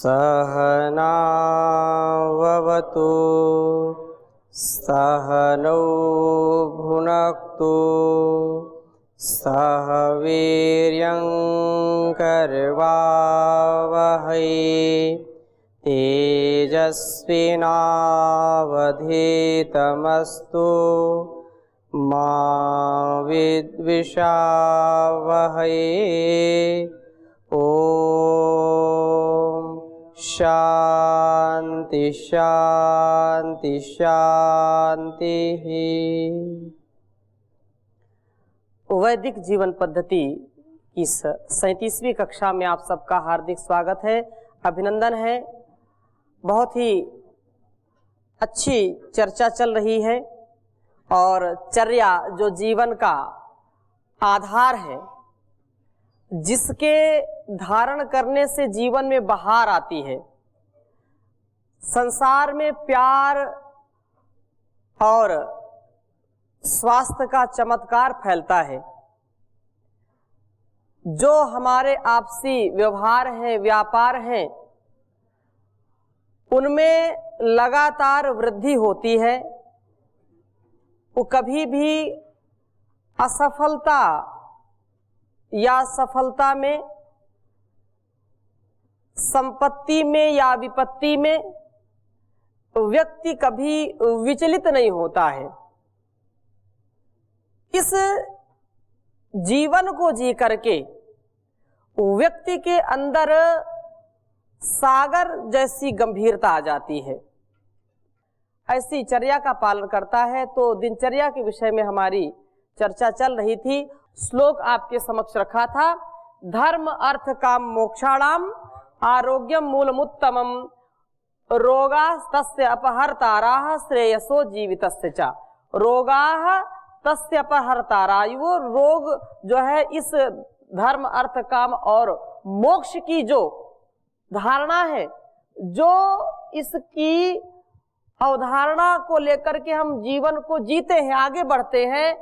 सहनाववतु सहनौ भुनक्तु सह वीर्यं करवावहै तेजस्विनावधीतमस्तु मा विद्विषावहै। ओम शांति शांति शांति। वैदिक जीवन पद्धति की 37वीं कक्षा में आप सबका हार्दिक स्वागत है, अभिनंदन है। बहुत ही अच्छी चर्चा चल रही है और चर्या जो जीवन का आधार है, जिसके धारण करने से जीवन में बहार आती है, संसार में प्यार और स्वास्थ्य का चमत्कार फैलता है। जो हमारे आपसी व्यवहार है, व्यापार है, उनमें लगातार वृद्धि होती है। वो कभी भी असफलता या सफलता में, संपत्ति में या विपत्ति में व्यक्ति कभी विचलित नहीं होता है। इस जीवन को जी करके व्यक्ति के अंदर सागर जैसी गंभीरता आ जाती है। ऐसी चर्या का पालन करता है। तो दिनचर्या के विषय में हमारी चर्चा चल रही थी। श्लोक आपके समक्ष रखा था, धर्म अर्थ काम मोक्षाणाम आरोग्यम मूलमुत्तमम रोगाः तस्य अपहर्ताराः श्रेयसो जीवितस्य च। रोगाः तस्य अपहर्तारा, वो रोग जो है इस धर्म अर्थ काम और मोक्ष की जो धारणा है, जो इसकी अवधारणा को लेकर के हम जीवन को जीते हैं, आगे बढ़ते हैं,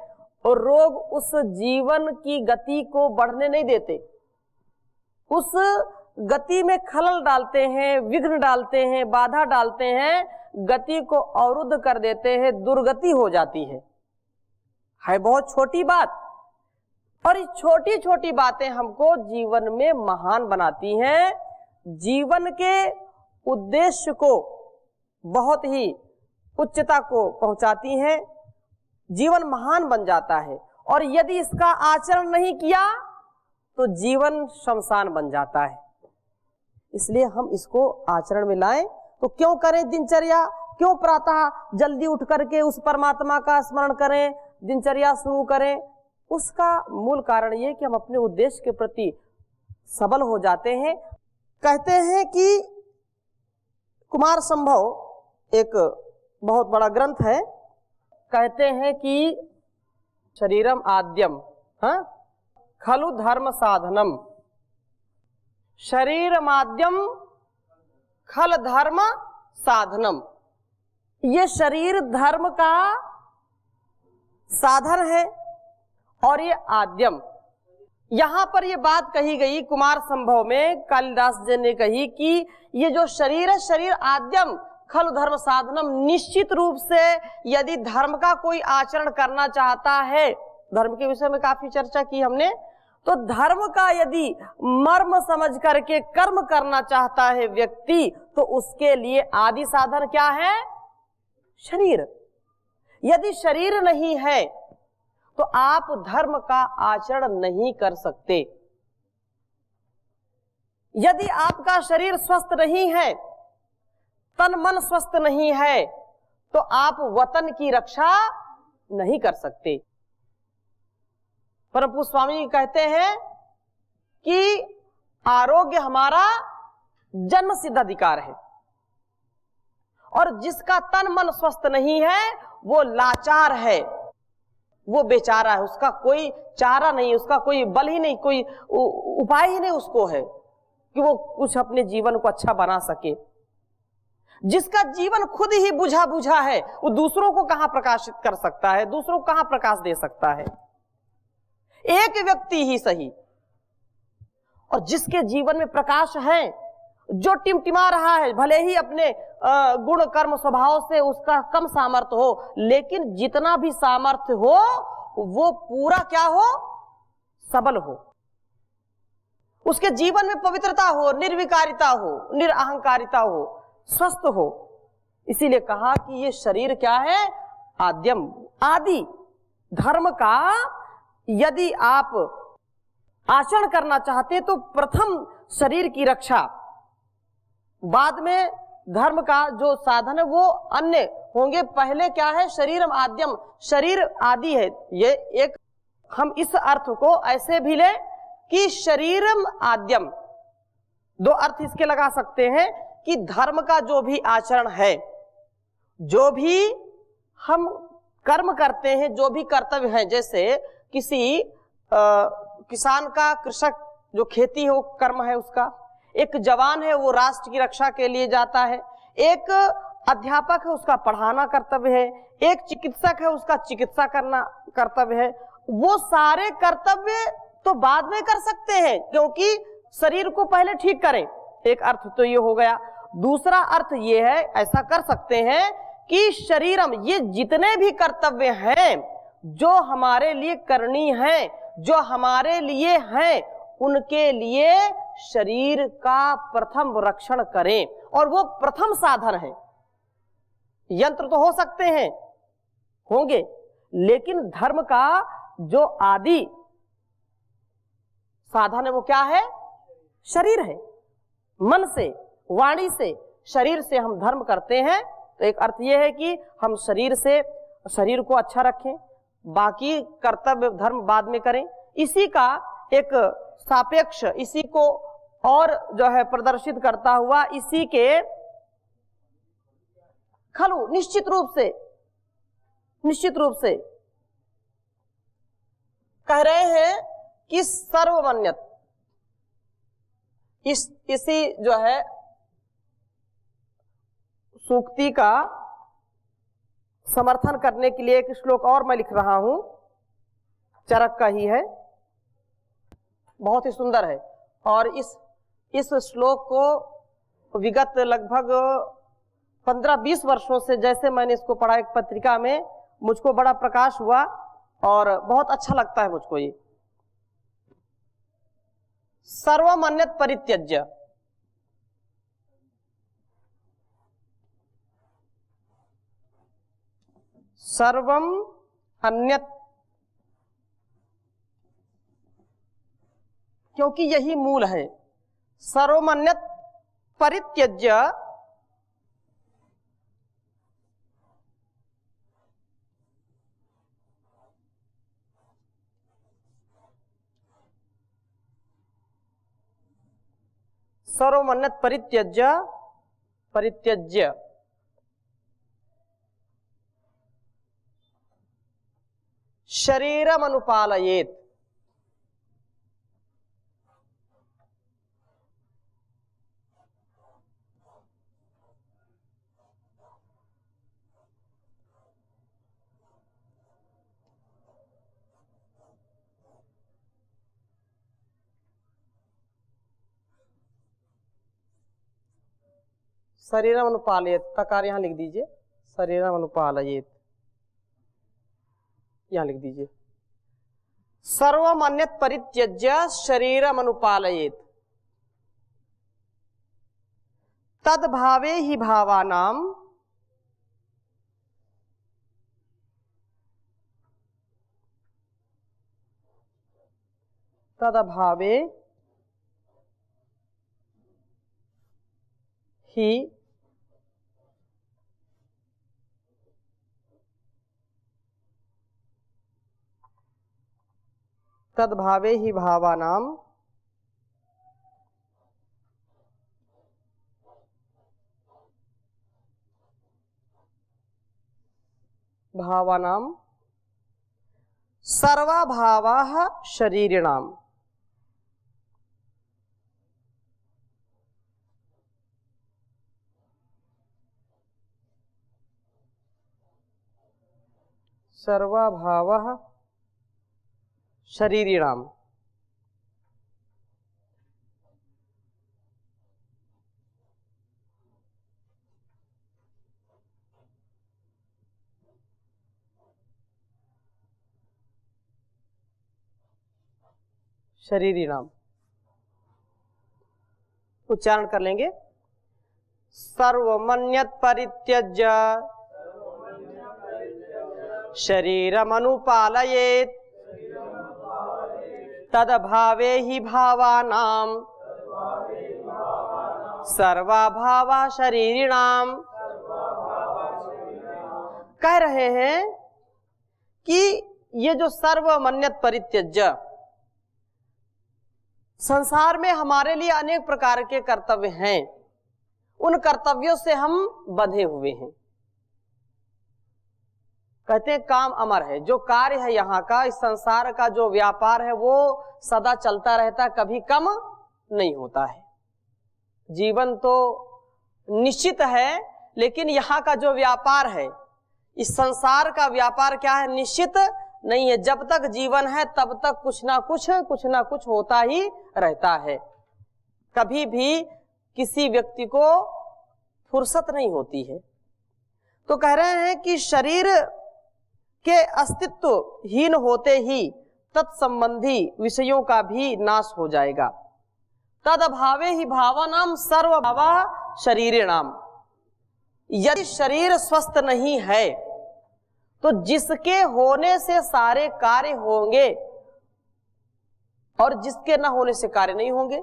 और रोग उस जीवन की गति को बढ़ने नहीं देते, उस गति में खलल डालते हैं, विघ्न डालते हैं, बाधा डालते हैं, गति को अवरुद्ध कर देते हैं, दुर्गति हो जाती है बहुत छोटी बात। और ये छोटी छोटी बातें हमको जीवन में महान बनाती हैं, जीवन के उद्देश्य को बहुत ही उच्चता को पहुंचाती हैं, जीवन महान बन जाता है। और यदि इसका आचरण नहीं किया तो जीवन शमशान बन जाता है। इसलिए हम इसको आचरण में लाएं। तो क्यों करें दिनचर्या, क्यों प्रातः जल्दी उठ करके उस परमात्मा का स्मरण करें, दिनचर्या शुरू करें? उसका मूल कारण ये कि हम अपने उद्देश्य के प्रति सबल हो जाते हैं। कहते हैं कि कुमार संभव एक बहुत बड़ा ग्रंथ है, कहते हैं कि शरीरम आद्यम खलु धर्म साधनम, शरीर माध्यम खल धर्म साधनम। ये शरीर धर्म का साधन है और ये आद्यम। यहां पर ये बात कही गई कुमार संभव में, कालिदास जी ने कही कि ये जो शरीर है, शरीर आद्यम खल धर्म साधनम। निश्चित रूप से यदि धर्म का कोई आचरण करना चाहता है, धर्म के विषय में काफी चर्चा की हमने, तो धर्म का यदि मर्म समझ करके कर्म करना चाहता है व्यक्ति, तो उसके लिए आदि साधन क्या है? शरीर। यदि शरीर नहीं है तो आप धर्म का आचरण नहीं कर सकते। यदि आपका शरीर स्वस्थ नहीं है, तन मन स्वस्थ नहीं है, तो आप वतन की रक्षा नहीं कर सकते। परम पूज्य स्वामी जी कहते हैं कि आरोग्य हमारा जन्म सिद्ध अधिकार है, और जिसका तन मन स्वस्थ नहीं है वो लाचार है, वो बेचारा है, उसका कोई चारा नहीं, उसका कोई बल ही नहीं, कोई उपाय ही नहीं उसको है कि वो कुछ अपने जीवन को अच्छा बना सके। जिसका जीवन खुद ही बुझा बुझा है, वो दूसरों को कहां प्रकाशित कर सकता है, दूसरों को कहां प्रकाश दे सकता है? एक व्यक्ति ही सही, और जिसके जीवन में प्रकाश है जो टिमटिमा रहा है, भले ही अपने गुण कर्म स्वभाव से उसका कम सामर्थ्य हो, लेकिन जितना भी सामर्थ्य हो वो पूरा क्या हो, सबल हो, उसके जीवन में पवित्रता हो, निर्विकारिता हो, निरअहंकारिता हो, स्वस्थ हो। इसीलिए कहा कि ये शरीर क्या है, आद्यम, आदि। धर्म का यदि आप आचरण करना चाहते तो प्रथम शरीर की रक्षा, बाद में धर्म का जो साधन है वो अन्य होंगे। पहले क्या है, शरीरम आद्यम, शरीर आदि है। ये एक हम इस अर्थ को ऐसे भी ले कि शरीरम आद्यम, दो अर्थ इसके लगा सकते हैं कि धर्म का जो भी आचरण है, जो भी हम कर्म करते हैं, जो भी कर्तव्य है, जैसे किसी किसान का, कृषक जो खेती है वो कर्म है उसका, एक जवान है वो राष्ट्र की रक्षा के लिए जाता है, एक अध्यापक है उसका पढ़ाना कर्तव्य है, एक चिकित्सक है उसका चिकित्सा करना कर्तव्य है। वो सारे कर्तव्य तो बाद में कर सकते हैं, क्योंकि शरीर को पहले ठीक करें। एक अर्थ तो ये हो गया। दूसरा अर्थ ये है, ऐसा कर सकते हैं कि शरीरम, ये जितने भी कर्तव्य हैं जो हमारे लिए करनी है, जो हमारे लिए हैं, उनके लिए शरीर का प्रथम रक्षण करें, और वो प्रथम साधन है। यंत्र तो हो सकते हैं, होंगे, लेकिन धर्म का जो आदि साधन है वो क्या है, शरीर है। मन से, वाणी से, शरीर से हम धर्म करते हैं। तो एक अर्थ ये है कि हम शरीर से, शरीर को अच्छा रखें, बाकी कर्तव्य धर्म बाद में करें। इसी का एक सापेक्ष, इसी को और जो है प्रदर्शित करता हुआ, इसी के खलु निश्चित रूप से कह रहे हैं कि सर्वमन्यत, इसी जो है सूक्ति का समर्थन करने के लिए एक श्लोक और मैं लिख रहा हूं, चरक का ही है, बहुत ही सुंदर है। और इस श्लोक को विगत लगभग 15-20 वर्षों से जैसे मैंने इसको पढ़ा एक पत्रिका में, मुझको बड़ा प्रकाश हुआ और बहुत अच्छा लगता है मुझको ये। सर्वमन्यत परित्यज्य, सर्वम अन्यत, क्योंकि यही मूल है। सर्वमन्यत परित्यज्य सर्वमन्यत परित्यज्य शरीरम अनुपालयेत। शरीरम अनुपालयेत, तकार यहां लिख दीजिए, शरीरम अनुपालयेत यहां लिख दीजिए। सर्वमन्यत परित्यज्य शरीरम अनुपालयेत तद्भावे हि भावानाम तदभावे ही तद्भावे ही भावानाम सर्वभावाः शरीरिणाम। सर्वभावः शरीरिणाम। शरीरी नाम। उच्चारण कर लेंगे। सर्वमन्यत परित्यज्य शरीरमनुपालयेत् तदभावे हि भावानां सर्वाभावा शरीरिणाम। कह रहे हैं कि ये जो सर्वमन्यत परित्यज्य, संसार में हमारे लिए अनेक प्रकार के कर्तव्य हैं, उन कर्तव्यों से हम बंधे हुए हैं। कहते हैं काम अमर है। जो कार्य है यहाँ का, इस संसार का जो व्यापार है वो सदा चलता रहता, कभी कम नहीं होता है। जीवन तो निश्चित है, लेकिन यहाँ का जो व्यापार है, इस संसार का व्यापार क्या है? निश्चित नहीं है। जब तक जीवन है तब तक कुछ ना कुछ होता ही रहता है। कभी भी किसी व्यक्ति को फुर्सत नहीं होती है। तो कह रहे हैं कि शरीर के अस्तित्वहीन होते ही तत्संबंधी विषयों का भी नाश हो जाएगा। तद अभावे ही भावानाम सर्वभावा शरीरिणाम। यदि शरीर स्वस्थ नहीं है तो जिसके होने से सारे कार्य होंगे और जिसके न होने से कार्य नहीं होंगे।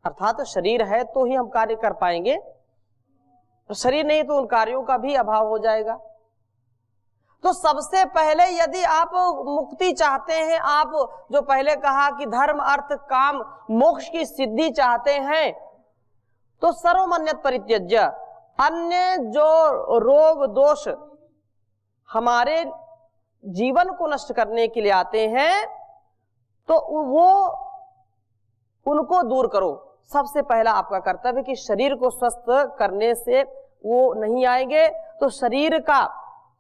अर्थात शरीर है तो ही हम कार्य कर पाएंगे, तो शरीर नहीं तो उन कार्यों का भी अभाव हो जाएगा। तो सबसे पहले यदि आप मुक्ति चाहते हैं, आप जो पहले कहा कि धर्म अर्थ काम मोक्ष की सिद्धि चाहते हैं, तो सर्वमन्यत परित्यज्य, अन्य जो रोग दोष हमारे जीवन को नष्ट करने के लिए आते हैं, तो वो उनको दूर करो। सबसे पहला आपका कर्तव्य है कि शरीर को स्वस्थ करने से वो नहीं आएंगे, तो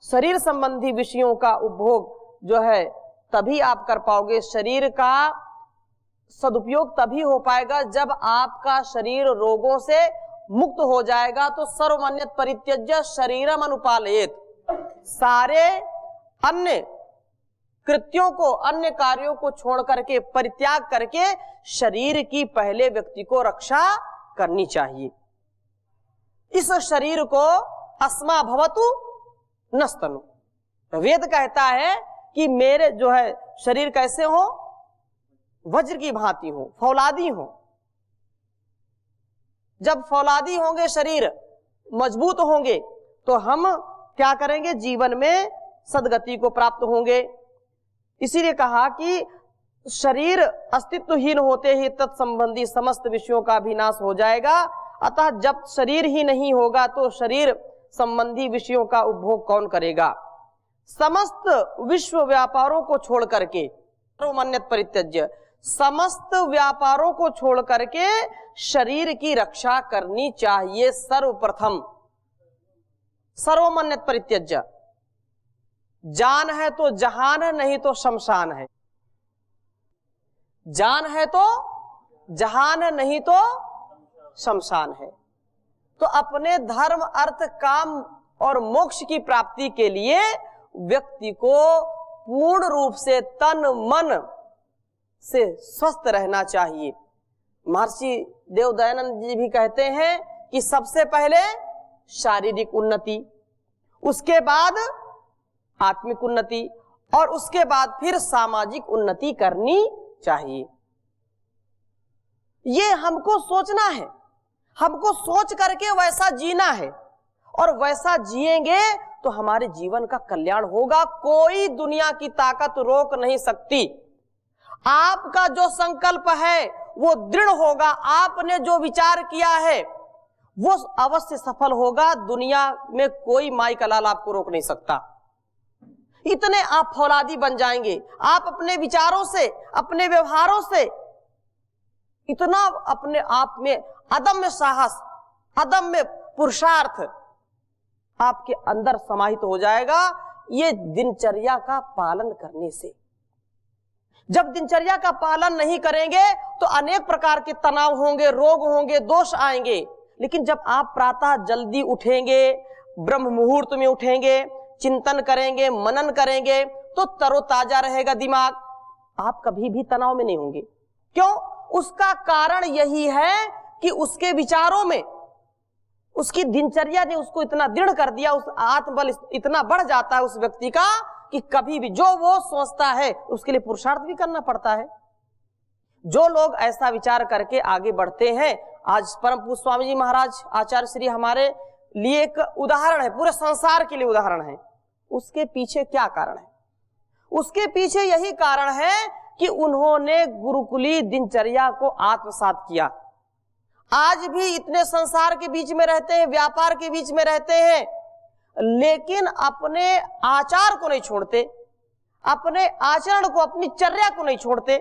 शरीर संबंधी विषयों का उपभोग जो है तभी आप कर पाओगे। शरीर का सदुपयोग तभी हो पाएगा जब आपका शरीर रोगों से मुक्त हो जाएगा। तो सर्वमन्यत परित्यज्य शरीरम अनुपालयेत्, सारे अन्य कृत्यों को, अन्य कार्यों को छोड़ करके, परित्याग करके शरीर की पहले व्यक्ति को रक्षा करनी चाहिए। इस शरीर को अस्मा भवतु नस्तनु। वेद कहता है कि मेरे जो है शरीर कैसे हो? वज्र की भांति हो, फौलादी हो। जब फौलादी होंगे, शरीर मजबूत होंगे, तो हम क्या करेंगे? जीवन में सदगति को प्राप्त होंगे। इसीलिए कहा कि शरीर अस्तित्वहीन होते ही तत्संबंधी समस्त विषयों का भी नाश हो जाएगा। अतः जब शरीर ही नहीं होगा तो शरीर संबंधी विषयों का उपभोग कौन करेगा? समस्त विश्व व्यापारों को छोड़ करके, सर्वमन्यत परित्यज्य, समस्त व्यापारों को छोड़ करके शरीर की रक्षा करनी चाहिए। सर्वप्रथम सर्वमन्यत परित्यज्य। जान है तो जहान है, नहीं तो शमशान है। जान है तो जहान है, नहीं तो शमशान है। तो अपने धर्म अर्थ काम और मोक्ष की प्राप्ति के लिए व्यक्ति को पूर्ण रूप से तन मन से स्वस्थ रहना चाहिए। महर्षि देव दयानंद जी भी कहते हैं कि सबसे पहले शारीरिक उन्नति, उसके बाद आत्मिक उन्नति और उसके बाद फिर सामाजिक उन्नति करनी चाहिए। ये हमको सोचना है, हमको सोच करके वैसा जीना है, और वैसा जिएंगे तो हमारे जीवन का कल्याण होगा। कोई दुनिया की ताकत रोक नहीं सकती। आपका जो संकल्प है वो दृढ़ होगा, आपने जो विचार किया है वो अवश्य सफल होगा। दुनिया में कोई माई का लाल आपको रोक नहीं सकता। इतने आप फौलादी बन जाएंगे, आप अपने विचारों से, अपने व्यवहारों से इतना अपने आप में अदम्य साहस, अदम्य पुरुषार्थ आपके अंदर समाहित हो जाएगा। ये दिनचर्या का पालन करने से। जब दिनचर्या का पालन नहीं करेंगे तो अनेक प्रकार के तनाव होंगे, रोग होंगे, दोष आएंगे। लेकिन जब आप प्रातः जल्दी उठेंगे, ब्रह्म मुहूर्त में उठेंगे, चिंतन करेंगे, मनन करेंगे, तो तरोताजा रहेगा दिमाग। आप कभी भी तनाव में नहीं होंगे। क्यों? उसका कारण यही है कि उसके विचारों में, उसकी दिनचर्या ने उसको इतना दृढ़ कर दिया, उस आत्मबल इतना बढ़ जाता है उस व्यक्ति का कि कभी भी जो वो सोचता है उसके लिए पुरुषार्थ भी करना पड़ता है। जो लोग ऐसा विचार करके आगे बढ़ते हैं, आज परम पूज्य स्वामी जी महाराज आचार्य श्री हमारे लिए एक उदाहरण है, पूरे संसार के लिए उदाहरण है। उसके पीछे क्या कारण है? उसके पीछे यही कारण है कि उन्होंने गुरुकुली दिनचर्या को आत्मसात किया। आज भी इतने संसार के बीच में रहते हैं, व्यापार के बीच में रहते हैं, लेकिन अपने आचार को नहीं छोड़ते, अपने आचरण को, अपनी चर्या को नहीं छोड़ते।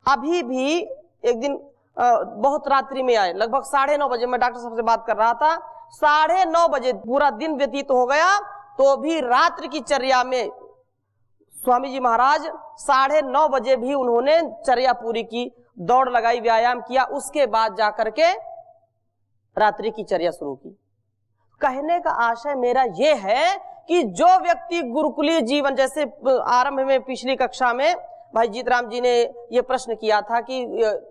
अभी भी एक दिन बहुत रात्रि में आए, लगभग 9:30 बजे, मैं डॉक्टर साहब से बात कर रहा था, 9:30 बजे पूरा दिन व्यतीत हो गया, तो भी रात्रि की चर्या में स्वामी जी महाराज 9:30 बजे भी उन्होंने चर्या पूरी की, दौड़ लगाई, व्यायाम किया, उसके बाद जाकर के रात्रि की चर्या शुरू की। कहने का आशय मेरा यह है कि जो व्यक्ति गुरुकुलीय जीवन, जैसे आरंभ में पिछली कक्षा में भाई जीतराम जी ने यह प्रश्न किया था कि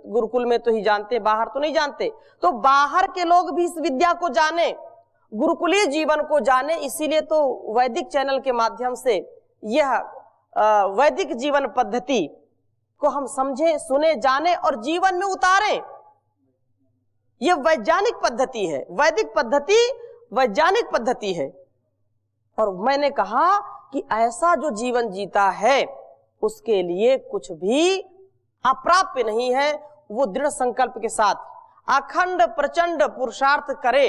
गुरुकुल में तो ही जानते, बाहर तो नहीं जानते, तो बाहर के लोग भी इस विद्या को जाने, गुरुकुलीय जीवन को जाने, इसीलिए तो वैदिक चैनल के माध्यम से यह वैदिक जीवन पद्धति को हम समझे, सुने, जाने और जीवन में उतारें। यह वैज्ञानिक पद्धति है, वैदिक पद्धति वैज्ञानिक पद्धति है। और मैंने कहा कि ऐसा जो जीवन जीता है उसके लिए कुछ भी अप्राप्य नहीं है। वो दृढ़ संकल्प के साथ अखंड प्रचंड पुरुषार्थ करे,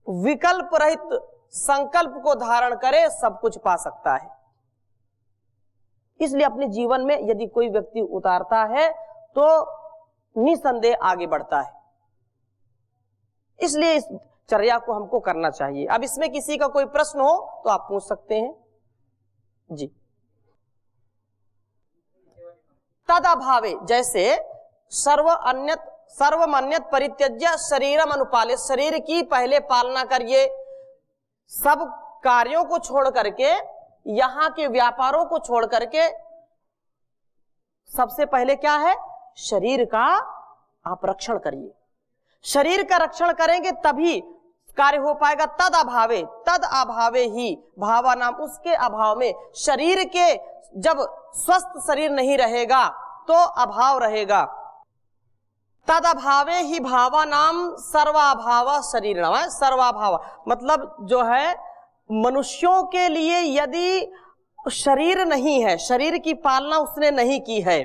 विकल्प रहित संकल्प को धारण करे, सब कुछ पा सकता है। इसलिए अपने जीवन में यदि कोई व्यक्ति उतारता है तो निसंदेह आगे बढ़ता है। इसलिए इस चर्या को हमको करना चाहिए। अब इसमें किसी का कोई प्रश्न हो तो आप पूछ सकते हैं जी। तदभावे, जैसे सर्वमन्यत परित्यज्य शरीरम अनुपाले, शरीर की पहले पालना करिए, सब कार्यों को छोड़ करके, यहां के व्यापारों को छोड़ करके सबसे पहले क्या है? शरीर का आप रक्षण करिए। शरीर का रक्षण करेंगे तभी कार्य हो पाएगा। तद अभावे ही भावा नाम, उसके अभाव में, शरीर के जब स्वस्थ शरीर नहीं रहेगा तो अभाव रहेगा। तद अभावे ही भावा नाम सर्वाभाव शरीर नाम है। सर्वाभाव मतलब जो है मनुष्यों के लिए यदि शरीर नहीं है, शरीर की पालना उसने नहीं की है,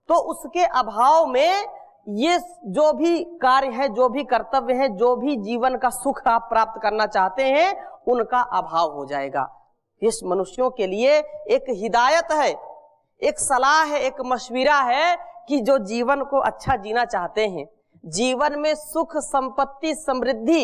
तो उसके अभाव में ये जो भी कार्य है, जो भी कर्तव्य है, जो भी जीवन का सुख आप प्राप्त करना चाहते हैं, उनका अभाव हो जाएगा। इस मनुष्यों के लिए एक हिदायत है, एक सलाह है, एक मशविरा है कि जो जीवन को अच्छा जीना चाहते हैं, जीवन में सुख, संपत्ति, समृद्धि,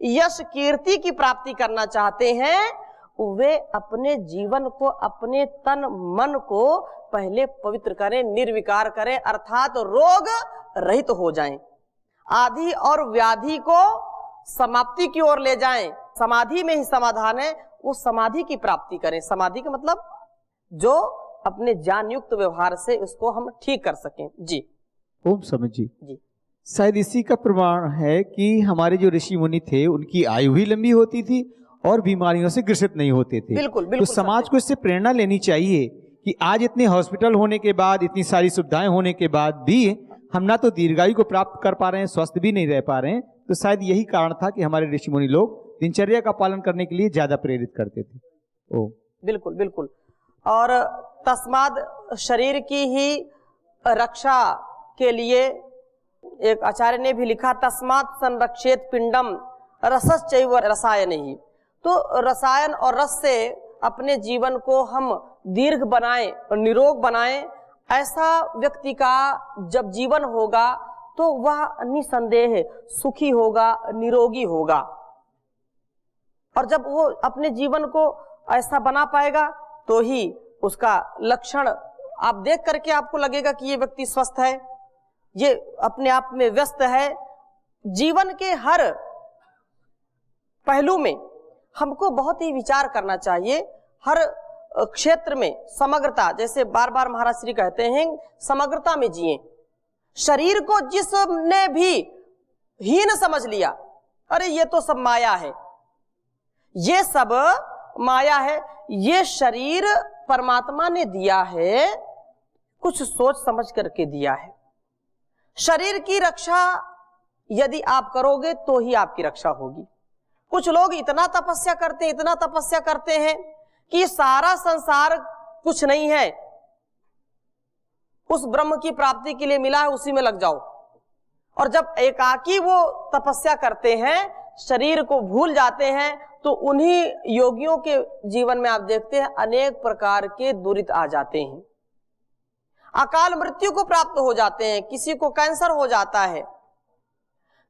यश, कीर्ति की प्राप्ति करना चाहते हैं, वे अपने जीवन को, अपने तन मन को पहले पवित्र करें, निर्विकार करें, अर्थात रोग रहित हो जाएं, आदि और व्याधि को समाप्ति की ओर ले जाएं। समाधि में ही समाधान है, वो समाधि की प्राप्ति करें। समाधि का मतलब जो अपने ज्ञान युक्त व्यवहार से उसको हम ठीक कर सकें जी। ओम स्वामी जी, शायद इसी का प्रमाण है कि हमारे जो ऋषि मुनि थे उनकी आयु भी लंबी होती थी और बीमारियों से ग्रसित नहीं होते थे। बिल्कुल, तो बिल्कुल समाज को इससे प्रेरणा लेनी चाहिए कि आज इतने हॉस्पिटल होने के बाद, इतनी सारी सुविधाएं होने के बाद भी हम ना तो दीर्घायु को प्राप्त कर पा रहे हैं, स्वस्थ भी नहीं रह पा रहे हैं। तो शायद यही कारण था कि हमारे ऋषि मुनि लोग दिनचर्या का पालन करने के लिए ज्यादा प्रेरित करते थे। ओ बिल्कुल बिल्कुल। और तस्माद शरीर की ही रक्षा के लिए एक आचार्य ने भी लिखा, तस्मात् संरक्षेत पिंडम रसश्चैव रसायनैः। तो रसायन और रस से अपने जीवन को हम दीर्घ बनाएं और निरोग बनाएं। ऐसा व्यक्ति का जब जीवन होगा तो वह निसंदेह सुखी होगा, निरोगी होगा। और जब वो अपने जीवन को ऐसा बना पाएगा तो ही उसका लक्षण आप देख करके आपको लगेगा कि ये व्यक्ति स्वस्थ है, ये अपने आप में व्यस्त है। जीवन के हर पहलू में हमको बहुत ही विचार करना चाहिए। हर क्षेत्र में समग्रता, जैसे बार बार महाराज श्री कहते हैं समग्रता में जिए। शरीर को जिसने भी हीन समझ लिया, अरे ये तो सब माया है, ये सब माया है, ये शरीर परमात्मा ने दिया है, कुछ सोच समझ करके दिया है। शरीर की रक्षा यदि आप करोगे तो ही आपकी रक्षा होगी। कुछ लोग इतना तपस्या करते हैं, इतना तपस्या करते हैं कि सारा संसार कुछ नहीं है, उस ब्रह्म की प्राप्ति के लिए मिला है, उसी में लग जाओ। और जब एकाकी वो तपस्या करते हैं, शरीर को भूल जाते हैं, तो उन्हीं योगियों के जीवन में आप देखते हैं अनेक प्रकार के दुरित आ जाते हैं, अकाल मृत्यु को प्राप्त हो जाते हैं। किसी को कैंसर हो जाता है,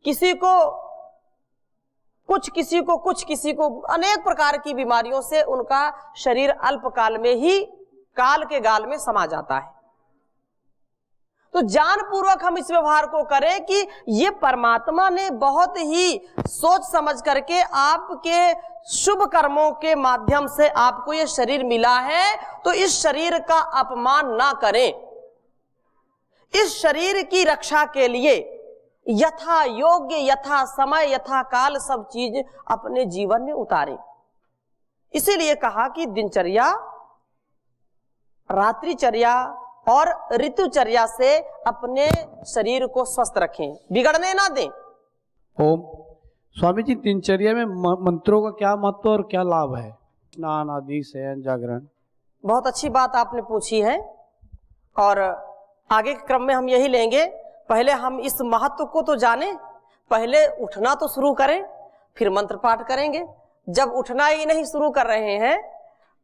किसी को कुछ, किसी को अनेक प्रकार की बीमारियों से उनका शरीर अल्पकाल में ही काल के गाल में समा जाता है। तो जानपूर्वक हम इस व्यवहार को करें कि ये परमात्मा ने बहुत ही सोच समझ करके आपके शुभ कर्मों के माध्यम से आपको ये शरीर मिला है, तो इस शरीर का अपमान ना करें। इस शरीर की रक्षा के लिए यथा योग्य, यथा समय, यथा काल सब चीज अपने जीवन में उतारें। इसीलिए कहा कि दिनचर्या, रात्रिचर्या और ऋतुचर्या से अपने शरीर को स्वस्थ रखें, बिगड़ने ना दें। ओम। स्वामी जी, दिनचर्या में मंत्रों का क्या महत्व और क्या लाभ है? स्नान आदि, शयन, जागरण। बहुत अच्छी बात आपने पूछी है, और आगे के क्रम में हम यही लेंगे। पहले हम इस महत्व को तो जानें, पहले उठना तो शुरू करें, फिर मंत्र पाठ करेंगे। जब उठना ही नहीं शुरू कर रहे हैं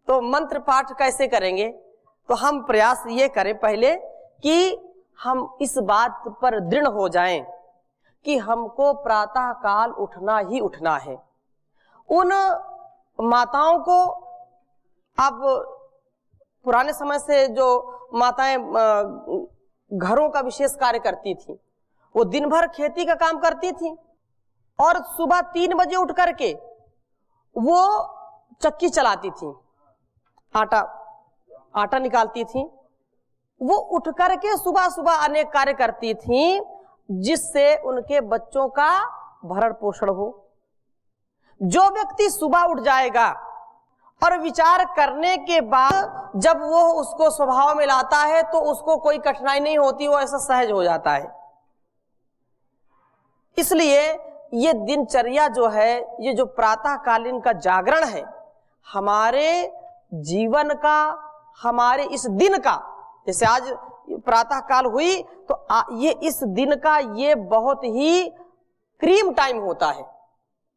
तो मंत्र पाठ कैसे करेंगे? तो हम प्रयास ये करें पहले कि हम इस बात पर दृढ़ हो जाएं कि हमको प्रातः काल उठना ही उठना है। उन माताओं को, अब पुराने समय से जो माताएं घरों का विशेष कार्य करती थी, वो दिन भर खेती का काम करती थी और सुबह 3 बजे उठ करके वो चक्की चलाती थी, आटा निकालती थी। वो उठ करके सुबह सुबह अनेक कार्य करती थी, जिससे उनके बच्चों का भरण पोषण हो। जो व्यक्ति सुबह उठ जाएगा और विचार करने के बाद जब वो उसको स्वभाव में लाता है तो उसको कोई कठिनाई नहीं होती, वो ऐसा सहज हो जाता है। इसलिए ये दिनचर्या जो है, ये जो प्रातःकालीन का जागरण है, हमारे जीवन का, हमारे इस दिन का, जैसे आज प्रातःकाल हुई तो ये इस दिन का ये बहुत ही क्रीम टाइम होता है,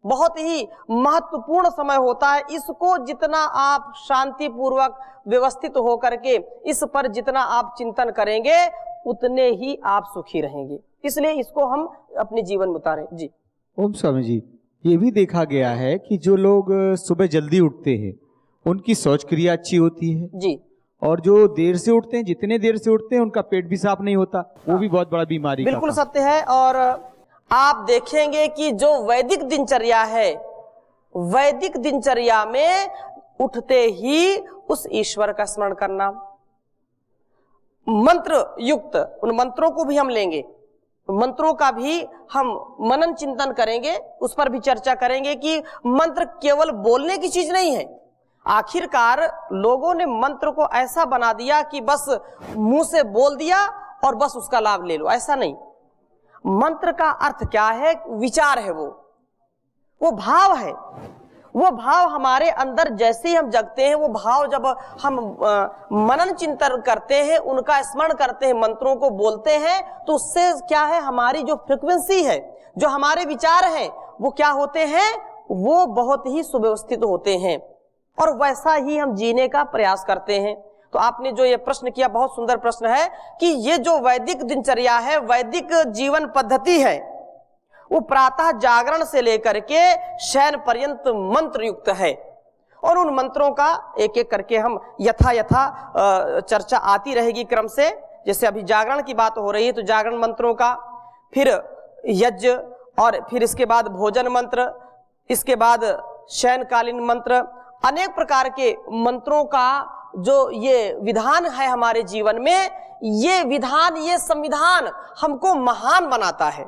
बहुत ही महत्वपूर्ण समय होता है। इसको जितना आप शांति पूर्वक व्यवस्थित होकर के इस पर जितना आप चिंतन करेंगे, उतने ही आप सुखी रहेंगे। इसलिए इसको हम अपने जीवन में उतारें। जी ओम स्वामी जी, ये भी देखा गया है कि जो लोग सुबह जल्दी उठते हैं उनकी सोच क्रिया अच्छी होती है जी, और जो देर से उठते हैं, जितने देर से उठते हैं उनका पेट भी साफ नहीं होता, वो भी बहुत बड़ा बीमारी। बिल्कुल सत्य है। और आप देखेंगे कि जो वैदिक दिनचर्या है, वैदिक दिनचर्या में उठते ही उस ईश्वर का स्मरण करना, मंत्र युक्त, उन मंत्रों को भी हम लेंगे, मंत्रों का भी हम मनन चिंतन करेंगे, उस पर भी चर्चा करेंगे कि मंत्र केवल बोलने की चीज नहीं है। आखिरकार लोगों ने मंत्र को ऐसा बना दिया कि बस मुंह से बोल दिया और बस उसका लाभ ले लो, ऐसा नहीं। मंत्र का अर्थ क्या है? विचार है, वो भाव है। वो भाव हमारे अंदर जैसे ही हम जगते हैं, वो भाव जब हम मनन चिंतन करते हैं, उनका स्मरण करते हैं, मंत्रों को बोलते हैं, तो उससे क्या है, हमारी जो फ्रिक्वेंसी है, जो हमारे विचार हैं, वो क्या होते हैं, वो बहुत ही सुव्यवस्थित होते हैं और वैसा ही हम जीने का प्रयास करते हैं। तो आपने जो ये प्रश्न किया, बहुत सुंदर प्रश्न है कि ये जो वैदिक दिनचर्या है, वैदिक जीवन पद्धति है, वो प्रातः जागरण से लेकर के शयन पर्यंत मंत्र युक्त है। और उन मंत्रों का एक एक करके हम यथा चर्चा आती रहेगी क्रम से। जैसे अभी जागरण की बात हो रही है तो जागरण मंत्रों का, फिर यज्ञ, और फिर इसके बाद भोजन मंत्र, इसके बाद शयनकालीन मंत्र, अनेक प्रकार के मंत्रों का जो ये विधान है हमारे जीवन में, ये विधान, ये संविधान हमको महान बनाता है।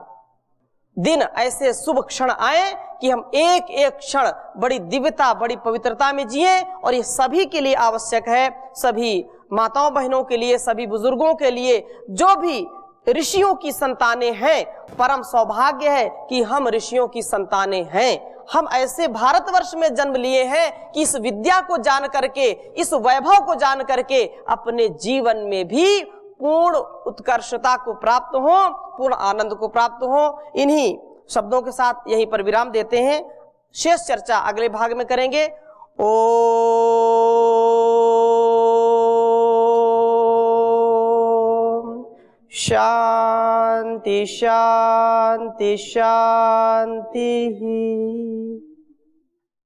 दिन ऐसे शुभ क्षण आए कि हम एक एक क्षण बड़ी दिव्यता, बड़ी पवित्रता में जिए, और ये सभी के लिए आवश्यक है, सभी माताओं बहनों के लिए, सभी बुजुर्गों के लिए, जो भी ऋषियों की संतानें हैं। परम सौभाग्य है कि हम ऋषियों की संतानें हैं। हम ऐसे भारतवर्ष में जन्म लिए हैं कि इस विद्या को जान करके, इस वैभव को जान करके अपने जीवन में भी पूर्ण उत्कर्षता को प्राप्त हो, पूर्ण आनंद को प्राप्त हो। इन्हीं शब्दों के साथ यहीं पर विराम देते हैं। शेष चर्चा अगले भाग में करेंगे। ओम शांति शांति शांति।